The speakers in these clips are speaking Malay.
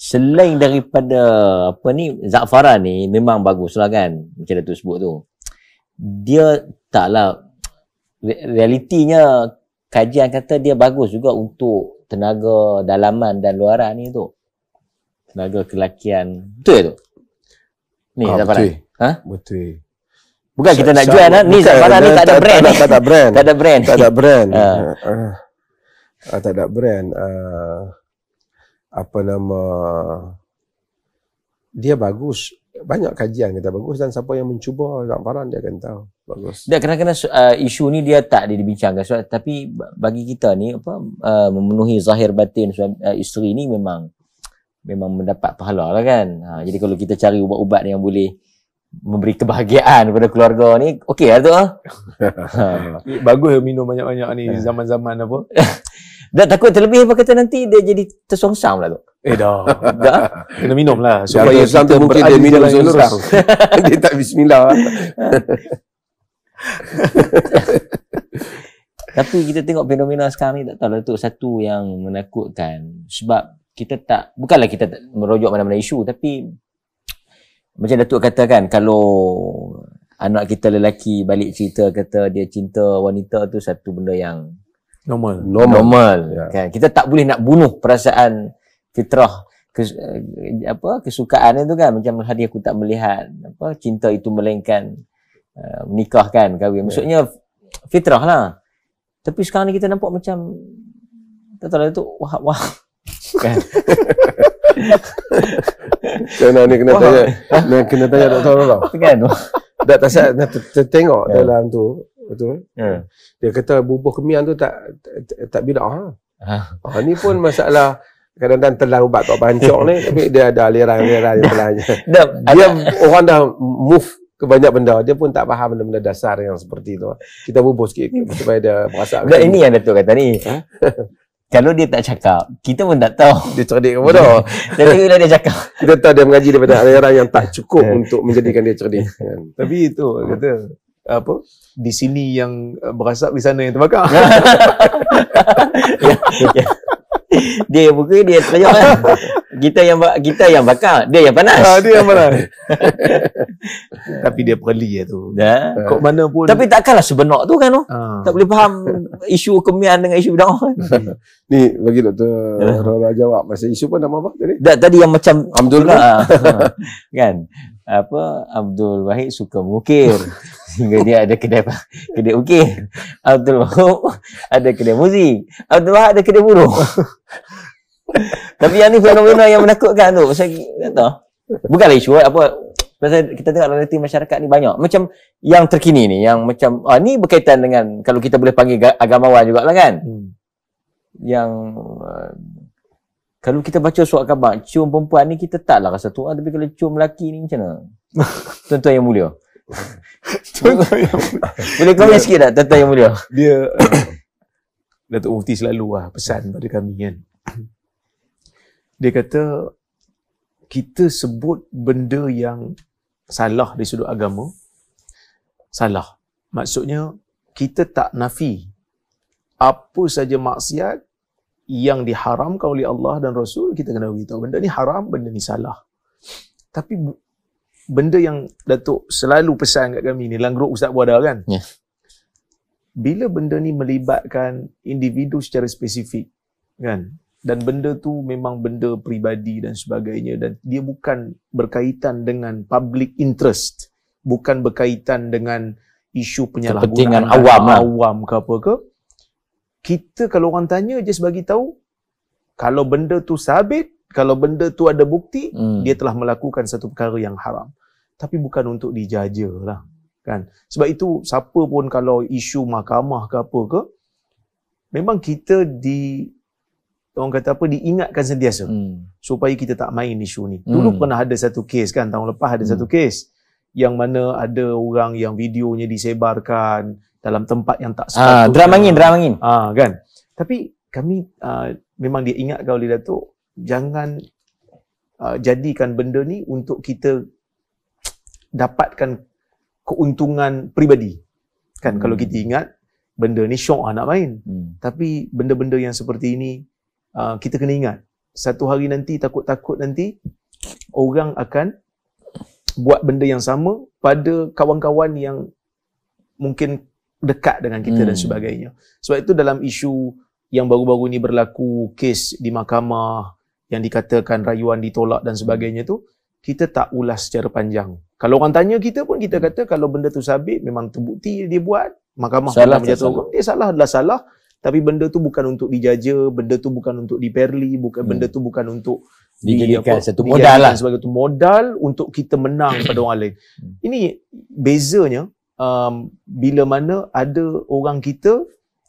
selain daripada apa ni, za'faran ni memang bagus lah kan, macam Datuk sebut tu. Dia taklah, realitinya kajian kata dia bagus juga untuk tenaga dalaman dan luaran ni tu. Tenaga kelakian. Betul tu? Ni za'faran. Betul. Ha? Betul. Bukan kita nak jual ni za'faran ni tak ada brand. Tak ada brand. Tak ada brand. Tak ada brand. Tak ada brand. Apa nama, dia bagus. Banyak kajian kata bagus, dan siapa yang mencuba za'faran dia akan tahu bagus. Dan kadang-kadang isu ni dia tak dibincangkan, tapi bagi kita ni apa, memenuhi zahir batin isteri ni memang mendapat pahala lah kan. Jadi kalau kita cari ubat-ubat yang boleh memberi kebahagiaan kepada keluarga ni, okey lah tu. Bagus minum banyak-banyak ni zaman-zaman apa. Dan takut terlebih apa kata nanti dia jadi tersongsam lah tu. Dah. Dah. Kena minum lah. Supaya Supaya kita mungkin dia minum lurus. Dia tak bismillah. Tapi kita tengok fenomena sekarang ni, tak tahu lah tu satu yang menakutkan. Sebab kita tak, bukanlah kita tak merujuk mana-mana isu, tapi macam Datuk kata kan, kalau anak kita lelaki balik cerita kata dia cinta wanita tu satu benda yang normal. Ya. Kan? Kita tak boleh nak bunuh perasaan fitrah kesukaan itu kan. Macam tadi aku tak melihat apa cinta itu melainkan menikah kan, kahwin. Maksudnya fitrah lah. Tapi sekarang ni kita nampak macam tak tahu lah tu wah kan. Kena ni kena tanya doktor tau. Kan. Tak tengok dalam tu. Betul. Dia kata bubuh kemian tu tak bidah. Ni pun masalah kadang-kadang telan ubat tak bancok ni, tapi dia ada aliran-aliran yang telannya. Dia orang dah move ke banyak benda, dia pun tak faham benda-benda dasar yang seperti tu. Kita bubuh sikit supaya dia merasa. Dan ini yang Datuk kata ni. Kalau dia tak cakap, kita pun tak tahu dia cerdik ke bodoh. Tapi bila dia cakap, kita tahu dia mengaji daripada aliran yang tak cukup untuk menjadikan dia cerdik. Tapi itu kata apa, di sini yang berasap, di sana yang terbakar. Dia yang buka, dia terjauh kan. Kita yang bakar, dia yang panas. Dia yang panas. Tapi dia perli tu. Kok mana pun. Tapi takkanlah sebenar tu kan. Tak boleh faham isu kemian dengan isu bid'ah kan. Ni bagi Dr. Rara jawab masa isu pun nama apa tadi? Tadi yang macam Abdul kan. Apa, Abdul Wahid suka mengukir sehingga dia ada kedai ukir. Abdul Wahab ada kedai muzik. Abdul Wahab ada kedai buruh. Tapi yang ni fenomena yang menakutkan tu. Pasal tak tahu. Bukanlah isu apa. Pasal kita tengok realiti masyarakat ni banyak. Macam yang terkini ni, yang macam ni berkaitan dengan, kalau kita boleh panggil agamawan jugalah kan. Yang kalau kita baca surat khabar, cium perempuan ni kita taklah rasa tu. Tapi kalau cium lelaki ni macam mana? Tuan-tuan yang mulia. Boleh komen sikit tak tuan-tuan yang mulia? Dia Datuk Mufti selalu pesan pada kami kan. Dia kata kita sebut benda yang salah dari sudut agama, salah. Maksudnya kita tak nafi apa saja maksiat yang diharamkan oleh Allah dan Rasul, kita kena beritahu benda ni haram, benda ni salah. Tapi benda yang Datuk selalu pesan kat kami ni dalam grup Ustaz Buada kan, bila benda ni melibatkan individu secara spesifik kan, dan benda tu memang benda peribadi dan sebagainya, dan dia bukan berkaitan dengan public interest, bukan berkaitan dengan isu penyalahgunaan awam ke apa ke, kita kalau orang tanya just bagi tahu kalau benda tu sabit, kalau benda tu ada bukti, dia telah melakukan satu perkara yang haram. Tapi bukan untuk dijaja lah kan. Sebab itu siapa pun kalau isu mahkamah ke apa ke, memang kita orang kata apa, diingatkan sentiasa supaya kita tak main isu ni. Dulu pernah ada satu kes kan, tahun lepas ada satu kes yang mana ada orang yang videonya disebarkan dalam tempat yang tak sepatutnya. Drama angin. Kan. Tapi kami memang dia ingatkan oleh Datuk, jangan jadikan benda ni untuk kita dapatkan keuntungan peribadi. Kan kalau kita ingat benda ni syok nak main. Tapi benda-benda yang seperti ini kita kena ingat satu hari nanti takut-takut nanti orang akan buat benda yang sama pada kawan-kawan yang mungkin dekat dengan kita dan sebagainya. Sebab itu dalam isu yang baru-baru ni berlaku, kes di mahkamah yang dikatakan rayuan ditolak dan sebagainya tu, kita tak ulas secara panjang. Kalau orang tanya kita pun, kita kata kalau benda tu sabit, memang terbukti dia buat, mahkamah salah menjatuhkan, dia salah adalah salah, tapi benda tu bukan untuk dijaja, benda tu bukan untuk diperli, benda tu bukan untuk dijadikan satu modal lah, sebagai modal untuk kita menang pada orang lain. Ini bezanya bila mana ada orang kita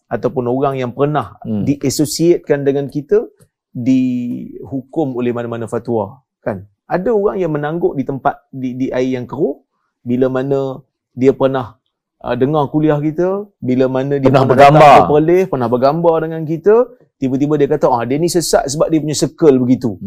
ataupun orang yang pernah diasosiatkan dengan kita dihukum oleh mana-mana fatwa, kan? Ada orang yang menangguk di tempat di air yang keruh bila mana dia pernah dengar kuliah kita, bila mana dia pernah bergambar ke Perlis, pernah bergambar dengan kita, tiba-tiba dia kata dia ni sesat sebab dia punya circle begitu.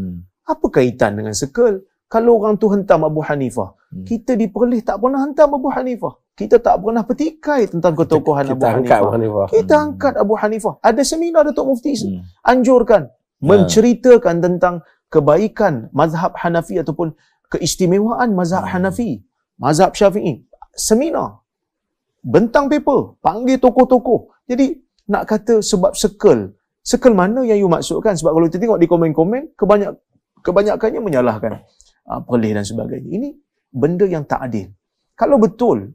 Apa kaitan dengan circle? Kalau orang tu hentam Abu Hanifah, kita di Perlis tak pernah hentam Abu Hanifah. Kita tak pernah petikai tentang ketokohan Abu Hanifah. Kita angkat Abu Hanifah. Ada seminar Datuk Mufti anjurkan, menceritakan tentang kebaikan mazhab Hanafi ataupun keistimewaan mazhab Hanafi, mazhab Syafi'i. Seminar, bentang paper, panggil tokoh-tokoh. Jadi nak kata sebab circle mana yang you maksudkan? Sebab kalau kita tengok di komen-komen, kebanyakannya menyalahkan Perlis dan sebagainya. Ini benda yang tak adil. Kalau betul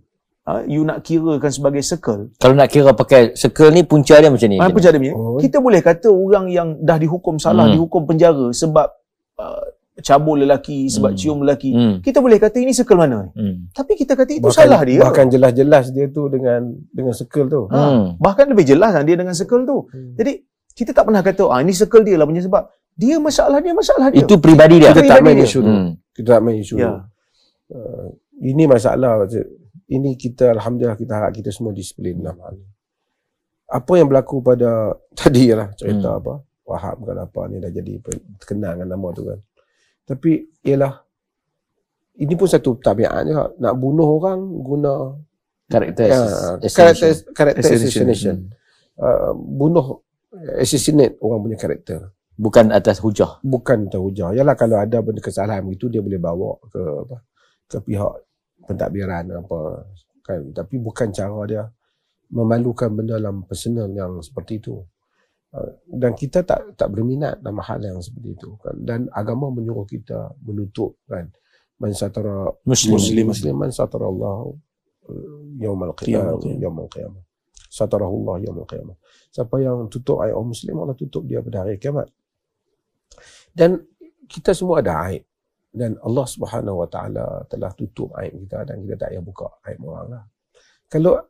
you nak kirakan sebagai circle, kalau nak kira pakai circle ni, punca dia macam ni. Punca dia macam ni. Kita boleh kata orang yang dah dihukum salah, dihukum penjara sebab cabul lelaki, sebab cium lelaki, kita boleh kata ini circle mana ni. Tapi kita kata itu salah dia. Bahkan jelas-jelas dia tu dengan circle tu. Bahkan lebih jelas dia dengan circle tu. Jadi kita tak pernah kata ini circle dia lah punya sebab dia masalah dia. Itu peribadi dia. Kita tak main isu tu. Kita tak main isu tu. Ini masalah. Ini kita, alhamdulillah, kita harap kita semua disiplin dalam hal ni. Apa yang berlaku pada tadi lah cerita Wahab kan apa ni dah jadi terkenal dengan nama tu kan. Tapi ialah ini pun satu tabiat je, nak bunuh orang guna karakter assassination. Assassinate orang punya karakter. Bukan atas hujah. Bukan atas hujah. Yalah, kalau ada benda kesalahan begitu dia boleh bawa ke pihak pentadbiran apa kan, tapi bukan cara dia memalukan benda dalam personal yang seperti itu. Dan kita tak berminat dalam hal yang seperti itu kan. Dan agama menyuruh kita menutup kan, man satara musliman satara Allah yaumul qiyamah. Satarahullah yaumul qiyamah. Siapa yang tutup aib orang muslim, Allah tutup dia pada hari kiamat. Dan kita semua ada aib, dan Allah Subhanahu Wa Taala telah tutup aib kita, dan kita tak payah buka aib orang lah.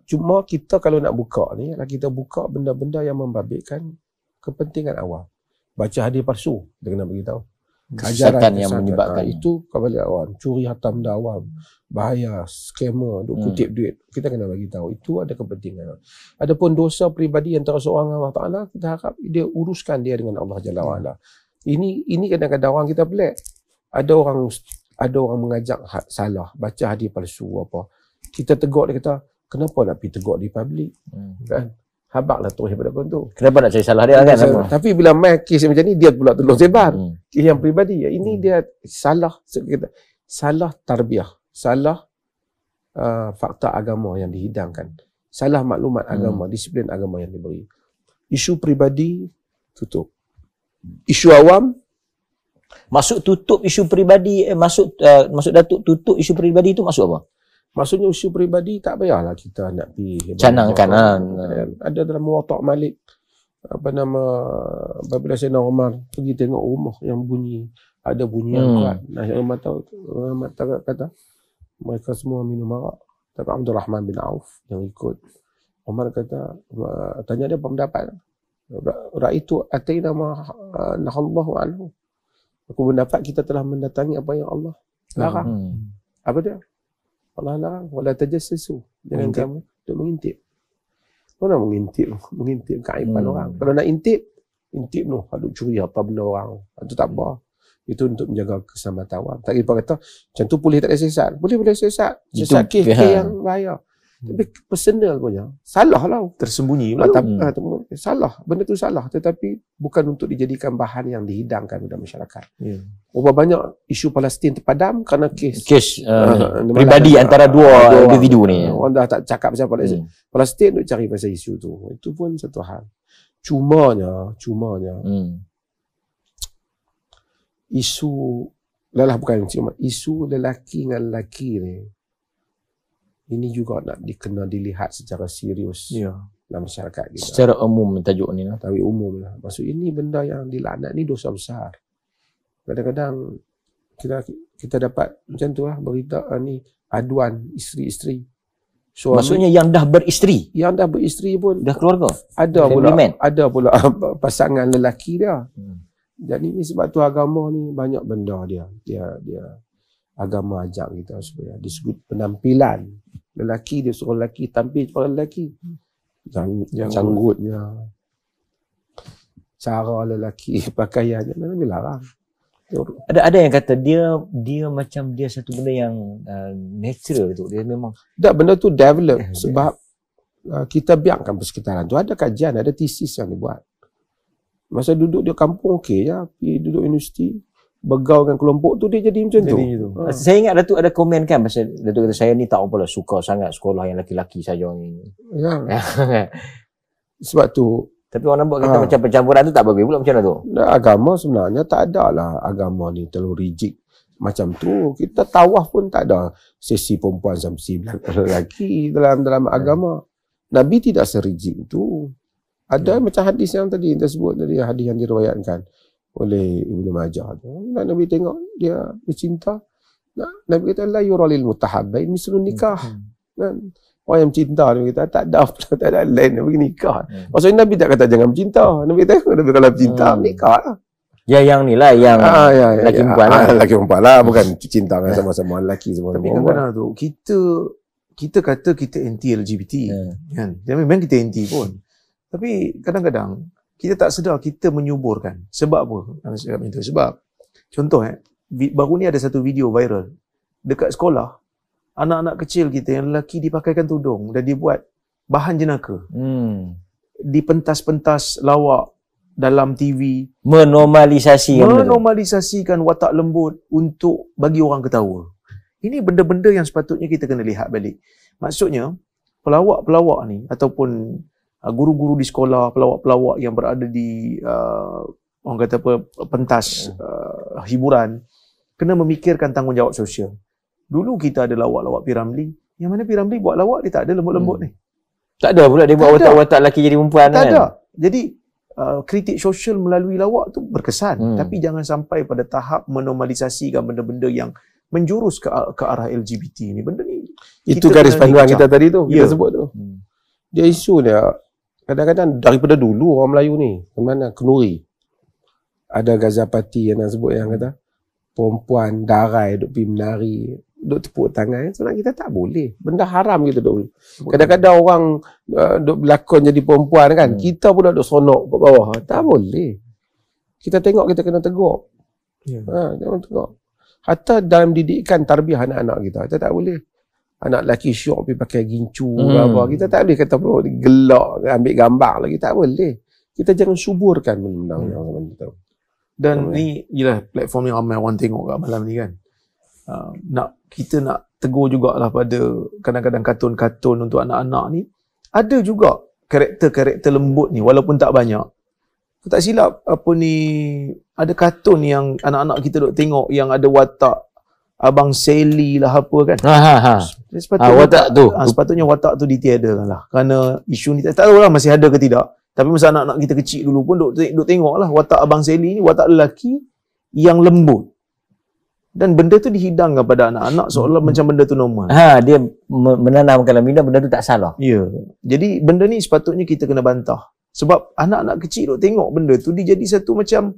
Cuma kita kalau nak buka ni, kita buka benda-benda yang membabitkan kepentingan awam. Baca hadis palsu, dia kena beritahu. Kesesatan yang menyebabkan itu kebalik awam, curi harta benda awam, bahaya, scammer, duk kutip duit, kita kena bagi tahu. Itu ada kepentingan. Adapun dosa peribadi antara seorang dengan Allah Taala, kita harap dia uruskan dia dengan Allah Jalla wa Ala. Ini kadang-kadang orang kita pelik. Ada orang mengajak salah, baca hadis palsu apa. Kita tegur dia, kata, kenapa nak pergi tegur di public? Kan? Habaklah terus daripada kau tu. Kenapa nak cari salah dia kan? Tapi bila main kes macam ni, dia pula tolong sebar. Kes yang peribadi. Ini dia salah tarbiyah, salah fakta agama yang dihidangkan, salah maklumat agama, disiplin agama yang diberi. Isu peribadi tutup. Isu awam, masuk tutup isu peribadi, maksud Datuk tutup isu peribadi itu maksud apa? Maksudnya isu peribadi tak payahlah kita nak pergi canangkan. Ada dalam Muwatta' Malik, apabila Sayyidina Umar pergi tengok rumah yang bunyi, ada bunyi yang kuat. Umar kata mereka semua minum arak. Tapi Abdul Rahman bin Auf yang ikut, Umar kata, tanya dia apa pendapat. Raitu ataina ma nahallahu anhu. Aku mendapat kita telah mendatangi apa yang Allah larang. Apa dia? Allah larang, wala tajassasu. Jangan kamu duk mengintip. Kau nak mengintip keaiban orang. Kalau nak intip noh, duk curi apa benda orang. Itu tak apa. Itu untuk menjaga keselamatan awam. Tak kira kata macam tu boleh tak ada sesat. Boleh sesat. Sesat kes yang bahaya. Tapi personal punya, salah lah. Tersembunyi pula. Salah, benda tu salah. Tetapi bukan untuk dijadikan bahan yang dihidangkan dalam masyarakat. Yeah. Berapa banyak isu Palestin terpadam kerana kes pribadi antara dua individu ni. Orang dah tak cakap pasal Palestin. Palestin duk cari pasal isu tu. Itu pun satu hal. Cumanya isu bukan cuma isu lelaki dengan lelaki ni, ini juga nak dilihat secara serius dalam masyarakat kita. Secara umum tajuk ni lah. Tapi umum lah. Maksud ini benda yang dilaknat ni dosa besar. Kadang-kadang kita dapat macam tu lah berita ni aduan isteri-isteri. Maksudnya yang dah beristeri. Yang dah beristeri pun dah keluarga. Ada pula pasangan lelaki dia. Jadi ni sebab tu agama ni banyak benda dia agama ajak kita supaya disebut penampilan lelaki, dia suruh lelaki tampil seperti lelaki, janggutnya, cara lelaki pakaiannya memang dilarang. Ada yang kata dia macam dia satu benda yang natural tu, dia memang tak, benda tu develop sebab kita biarkan persekitaran tu, ada kajian, ada tesis yang dibuat. Masa duduk di kampung okey je, pergi duduk universiti, bergaul dengan kelompok tu, dia jadi macam tu. Saya ingat Datuk ada komen kan pasal Datuk kata saya ni tak apalah suka sangat sekolah yang laki-laki saja ni. Ya. Sebab tu tapi orang nampak kata macam pencampuran tu tak bagus pula macam mana tu? Agama sebenarnya tak ada lah agama ni terlalu rigid macam tu. Kita tawaf pun tak ada sesi perempuan sampai sesi lelaki dalam agama. Nabi tidak serigid itu. Ada macam hadis yang tadi kita sebut tadi, hadis yang diriwayatkan oleh Ibnu Majah. Nabi tengok dia bercinta. Nabi kata la yuralil mutahabbain mislun nikah. Orang yang cinta Nabi kata tak ada lain Nabi nikah. Maksudnya Nabi tak kata jangan bercinta. Nabi kata Nabi kalau bercinta nikah lah. Ya yang ni lah yang lelaki perempuan lah. Lelaki perempuan lah, bukan cinta dengan sama-sama lelaki semua. Tapi kadang-kadang tu kita kata kita anti LGBT kan. Dan memang kita anti pun. Tapi kadang-kadang kita tak sedar kita menyuburkan. Sebab apa? Sebab contoh baru ni ada satu video viral dekat sekolah, anak-anak kecil kita yang lelaki dipakaikan tudung dan dibuat bahan jenaka. Dipentas-pentas lawak dalam TV, menormalisasikan watak lembut untuk bagi orang ketawa. Ini benda-benda yang sepatutnya kita kena lihat balik. Maksudnya pelawak-pelawak ni ataupun guru-guru di sekolah, pelawak-pelawak yang berada di orang kata apa, pentas hiburan, kena memikirkan tanggungjawab sosial. Dulu kita ada lawak-lawak P. Ramlee, yang mana P. Ramlee buat lawak dia tak ada lembut-lembut ni. Tak ada pula dia buat watak-watak lelaki jadi perempuan tak kan. Tak ada. Jadi kritik sosial melalui lawak tu berkesan, tapi jangan sampai pada tahap menormalisasikan benda-benda yang menjurus ke arah LGBT ni. Benda ni itu garis panduan kita tadi tu, kita sebut tu. Dia isu dia kadang-kadang daripada dulu orang Melayu ni, mana Kenuri. Ada Gazapati yang nak sebut yang kata perempuan darai duk pergi menari, duk tepuk tangan. Sebenarnya kita tak boleh. Benda haram kita duk. Kadang-kadang orang duk berlakon jadi perempuan kan, kita pula duk sonok kat bawah. Tak boleh. Kita tengok kita kena tegur. Jangan tegur. Hatta dalam didikan tarbiyah anak-anak kita tak boleh. Anak lelaki syok pergi pakai gincu apa. Kita tak boleh kata bro gelak ambil gambar lagi, tak boleh. Kita jangan suburkan benda-benda yang macam tu. Dan ni ialah platform yang ramai orang tengok kat malam ni kan. Kita nak tegur jugalah pada kadang-kadang kartun-kartun untuk anak-anak ni. Ada juga karakter-karakter lembut ni walaupun tak banyak. Aku tak silap apa ni, ada kartun yang anak-anak kita duk tengok yang ada watak Abang Sally lah apa kan. Sepatutnya watak tu ditiadakan lah. Kerana isu ni tak tahu lah masih ada ke tidak. Tapi masa anak-anak kita kecil dulu pun duk tengok lah watak Abang Sally ni watak lelaki yang lembut. Dan benda tu dihidangkan pada anak-anak seolah macam benda tu normal. Dia menanamkan dalam benda tu tak salah. Ya. Jadi benda ni sepatutnya kita kena bantah. Sebab anak-anak kecil duk tengok benda tu, dia jadi satu macam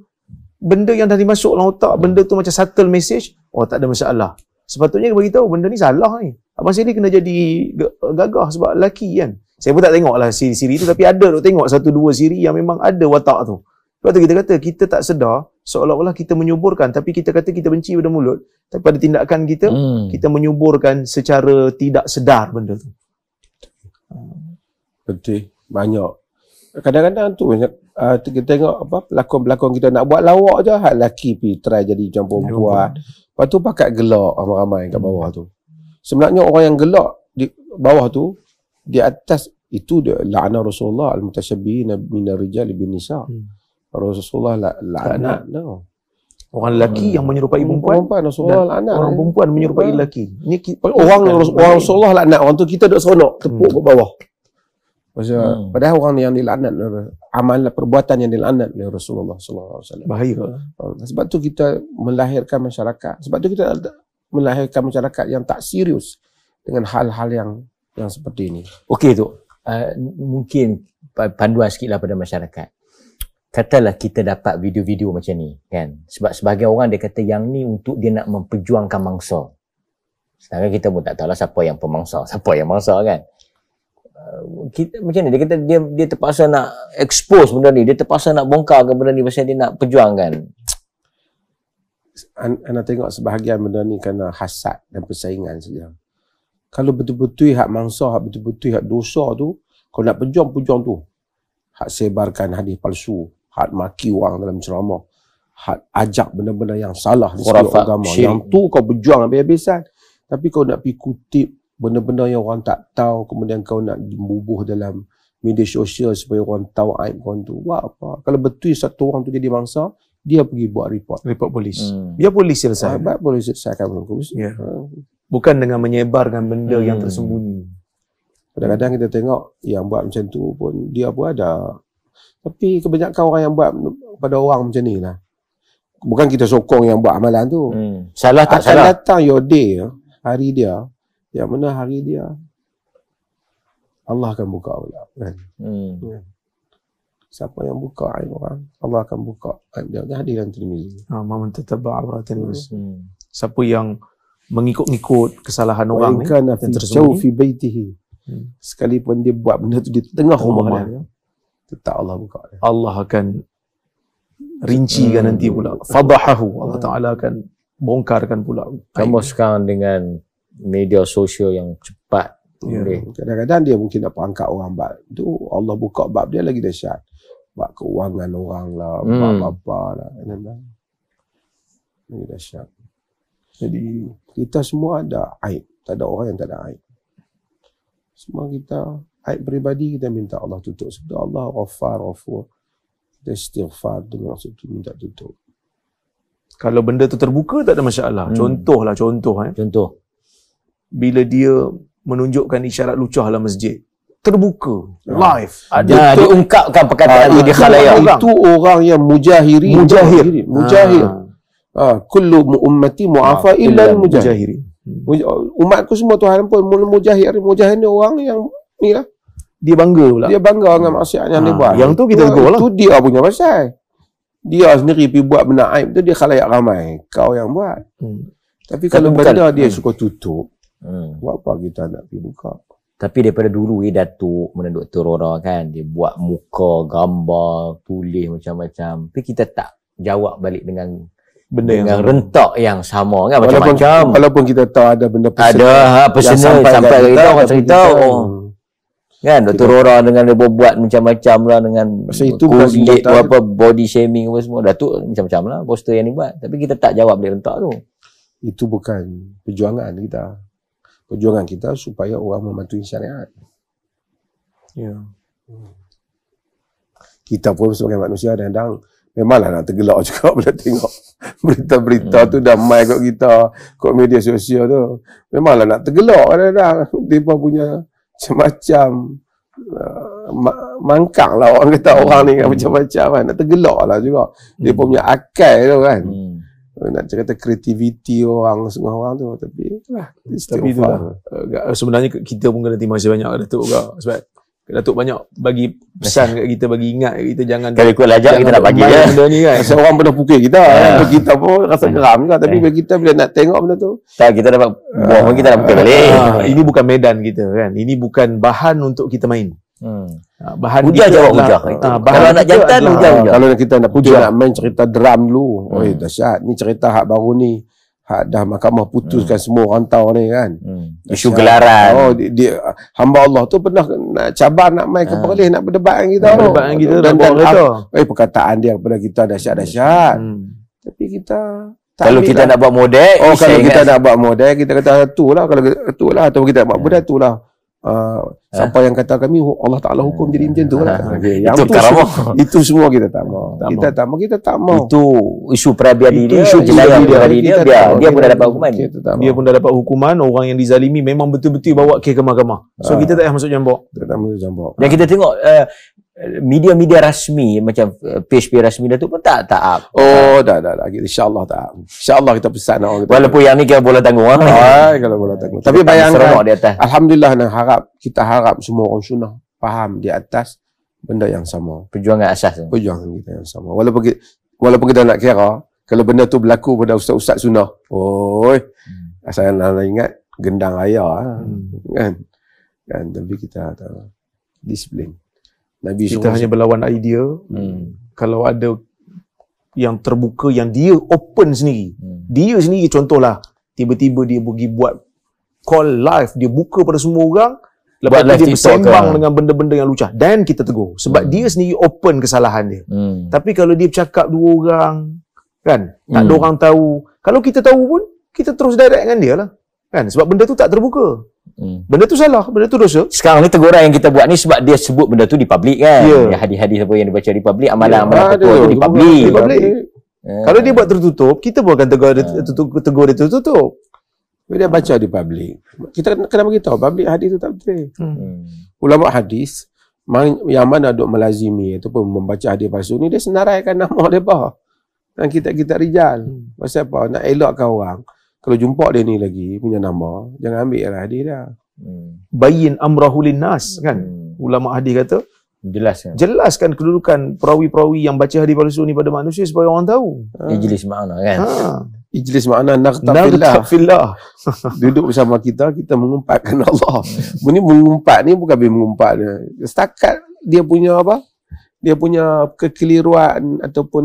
benda yang dah dimasuk dalam otak, benda tu macam subtle message, tak ada masalah. Sepatutnya dia beritahu benda ni salah ni. Abang Sally kena jadi gagah sebab lelaki kan. Saya pun tak tengok lah siri-siri tu, tapi ada duk tengok 1-2 siri yang memang ada watak tu. Sebab tu kita kata, kita tak sedar, seolah-olah kita menyuburkan, tapi kita kata kita benci pada mulut, tapi pada tindakan kita, kita menyuburkan secara tidak sedar benda tu. Betul. Banyak. Kadang-kadang tu kita tengok apa pelakon-pelakon kita nak buat lawak je, hak lelaki pergi try jadi macam perempuan. Lepas tu pakat gelak ramai-ramai kat bawah tu. Sebenarnya orang yang gelak di bawah tu, di atas itu dia la'ana Rasulullah al-mutasyabbihin minar rijal bin nisa. Rasulullah laknat tau. Orang lelaki yang menyerupai perempuan, Rasulullah laknat. Orang perempuan menyerupai lelaki. Ini orang Rasulullah laknat, orang tu kita duduk seronok tepuk ke bawah. Padahal orang yang dilaknat, amalan perbuatan yang dilaknat oleh Rasulullah sallallahu alaihi wasallam. Bahaya. Sebab tu kita melahirkan masyarakat. Sebab tu kita melahirkan masyarakat yang tak serius dengan hal-hal yang seperti ini. Okey tu. Mungkin panduan sikitlah pada masyarakat. Katalah kita dapat video-video macam ni kan. Sebab sebahagian orang dia kata yang ni untuk dia nak memperjuangkan mangsa. Sedangkan kita pun tak tahulah siapa yang pemangsa, siapa yang mangsa kan. Kita macam ni dia kata dia terpaksa nak expose benda ni, dia terpaksa nak bongkar ke benda ni pasal dia nak perjuangkan. Anda tengok sebahagian benda ni kerana hasad dan persaingan saja. Kalau betul-betul hak mangsa, hak betul-betul hak dosa tu, kau nak perjuang tu. Hak sebarkan hadis palsu, hak maki orang dalam ceramah, hak ajak benda-benda yang salah di segi agama. Yang tu kau berjuang habis-habisan. Tapi kau nak pergi kutip benda-benda yang orang tak tahu, kemudian kau nak bubuh dalam media sosial supaya orang tahu aib orang tu. Wah apa? Kalau betul satu orang tu jadi mangsa, dia pergi buat report polis. Biar polis selesai. Polis selesaikan benda. Ya. Bukan dengan menyebarkan benda yang tersembunyi. Kadang-kadang kita tengok yang buat macam tu pun dia pun ada. Tapi kebanyakan orang yang buat pada orang macam ni lah. Bukan kita sokong yang buat amalan tu. Salah tak salah. Datang your day, hari dia. Yang mana hari dia Allah akan buka pula kan. Siapa yang buka aib orang, Allah akan buka aib dia. Hadis dalam Tirmizi. Man tatabba'a awratin nas. Siapa yang mengikut-ikut kesalahan orang ni yang tersembunyi fi baitihi. Sekalipun dia buat benda tu di tengah rumah dia, tetap Allah buka dia. Allah akan rincikan nanti pula. Fadahahu. Allah Ta'ala akan bongkarkan pula. Kamu sekarang dengan media sosial yang cepat. Kadang-kadang dia mungkin nak angkat orang bab tu, Allah buka bab dia lagi dahsyat. Bab keuangan orang lah, bab apa lah. Lagi dahsyat. Jadi kita semua ada aib. Tak ada orang yang tak ada aib. Semua kita aib peribadi kita minta Allah tutup. Sebab Allah Ghaffar, Ghafur. Kita istighfar dengan maksud tu minta tutup. Kalau benda tu terbuka tak ada masalah. Contoh. Bila dia menunjukkan isyarat lucah dalam masjid, terbuka, live, ada diungkapkan perkataan di khalayak. Itu orang yang mujahir. Kullu ummati mu'afa illa al-mujahirin. Umatku semua Tuhan pun mujahir. Mujahir ni orang yang ni lah. Dia bangga pula. Dia bangga dengan maksiat yang dia buat. Yang tu kita tegur lah. Itu dia punya pasal. Dia sendiri pergi buat benda aib tu, dia khalayak ramai. Kau yang buat. Tapi kalau benda dia suka tutup, buat apa kita nak pergi buka? Tapi daripada dulu Datuk mana Dr. Rora kan, dia buat muka, gambar, tulis macam-macam. Tapi kita tak jawab balik dengan benda yang rentak yang sama kan, macam-macam. Walaupun kita tahu ada benda personal. Ada personal sampai kita orang cerita. Kan Dr. Rora dengan dia buat macam-macam lah, dengan kulit apa, body shaming apa semua. Datuk macam-macam lah poster yang dibuat. Tapi kita tak jawab balik rentak tu. Itu bukan perjuangan kita. Perjuangan kita supaya orang mematuhi syariat. Kita pun sebagai manusia kadang-kadang memanglah nak tergelak juga bila tengok berita-berita tu dah mai kat kita, kat media sosial tu. Memanglah nak tergelak kadang-kadang. Mereka punya macam-macam mangkang lah orang kata orang ni kan, macam-macam kan. Nak tergelak lah juga. Dia punya akal tu kan. Nak cerita kreativiti orang, semua orang tu. Tapi itulah. Sebenarnya kita pun kena terima kasih banyak kat Datuk juga. Sebab Datuk banyak bagi pesan kat kita, bagi ingat kat kita, jangan kalau ikut lajak kita nak bagi je benda ni kan. Pasal orang pernah pukul kita, kita pun rasa geram juga. Tapi bila kita bila nak tengok benda tu, tak, kita dapat buah pun kita nak pukul balik. Ini bukan medan kita kan. Ini bukan bahan untuk kita main. Bahan hujah jawab hujah. Kalau nak jantan hujah. Kalau kita nak puja nak main cerita drum dulu. Dahsyat. Ni cerita hak baru ni. dah mahkamah putuskan semua orang tahu ni kan. Isu gelaran. Oh, dia hamba Allah tu pernah nak cabar nak mai ke Perlis nak berdebat dengan kita. Berdebat dengan kita dan bawa kereta. Perkataan dia kepada kita dahsyat-dahsyat. Tapi kita kalau kita nak buat model, kalau kita nak buat model, kita kata itulah, kalau itulah, atau kita nak buat model itulah. Siapa yang kata kami Allah Ta'ala hukum jadi macam tu lah. Itu karamah. Itu semua kita tak mau. Kita tak mau. Itu isu pribadi dia, jenayah pribadi dia, dia pun dah dapat hukuman. Dia pun dah dapat hukuman. Orang yang dizalimi memang betul-betul bawa ke mahkamah. So kita tak payah masuk campur. Dan kita tengok media-media rasmi macam page rasmi dah tu pun tak up. Oh, dah. InsyaAllah tak. InsyaAllah kita pesan orang. Walaupun yang ni kita bola tanggung. Kalau bola tanggung. Tapi bayangkan, di atas. Alhamdulillah kita harap semua orang sunnah faham di atas benda yang sama. Perjuangan asas. Perjuangan kita yang sama. Walaupun kita nak kira, kalau benda tu berlaku pada ustaz-ustaz sunnah, saya nak ingat gendang ayah. Kan? Tapi kita tak disiplin. Nabi kita hanya berlawan idea. Kalau ada yang terbuka, yang dia open sendiri, dia sendiri contohlah, tiba-tiba dia pergi buat call live, dia buka pada semua orang, lepas tu dia bersembang dengan benda-benda yang lucah, dan kita tegur sebab dia sendiri open kesalahan dia. Tapi kalau dia bercakap dua orang kan, tak ada orang tahu, kalau kita tahu pun kita terus direct dengan dia lah kan, sebab benda tu tak terbuka. Benda tu salah, benda tu dosa. Sekarang ni teguran yang kita buat ni sebab dia sebut benda tu di public kan. Yang hadis-hadis apa yang dibaca di public, amalan-amalan ketua tu di public. Kalau dia buat tertutup, kita pun akan tegur dia tertutup. Dia baca di public. Kita kena beritahu public hadis tu tak betul. Ulama hadis yang mana duk melazimi ataupun membaca hadis palsu ni, dia senaraikan nama depa. Dan kita rijal. Pasal apa? Nak elakkan orang. Kalau jumpa dia ni lagi punya nama, jangan ambil lah hadis dia. Bayin amrahu linnas kan. Ulama hadis kata, jelaskan kedudukan perawi-perawi yang baca hadis palsu ni pada manusia supaya orang tahu. Ijlis makna kan. Ijlis makna naqtafillah. Duduk bersama kita mengumpatkan Allah. Ini mengumpat ni bukan mengumpat dia. Setakat dia punya apa? Dia punya kekeliruan ataupun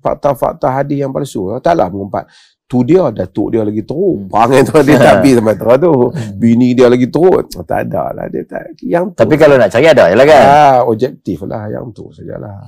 fakta-fakta hadis yang palsu. Taklah mengumpat. Tu dia, datuk dia lagi teruk. Perangai tu dia tak habis sampai tu. Bini dia lagi teruk. Tak ada lah. Dia tak. Yang tu. Tapi kalau nak cari ada je lah kan. Objektif lah. Yang tu sajalah.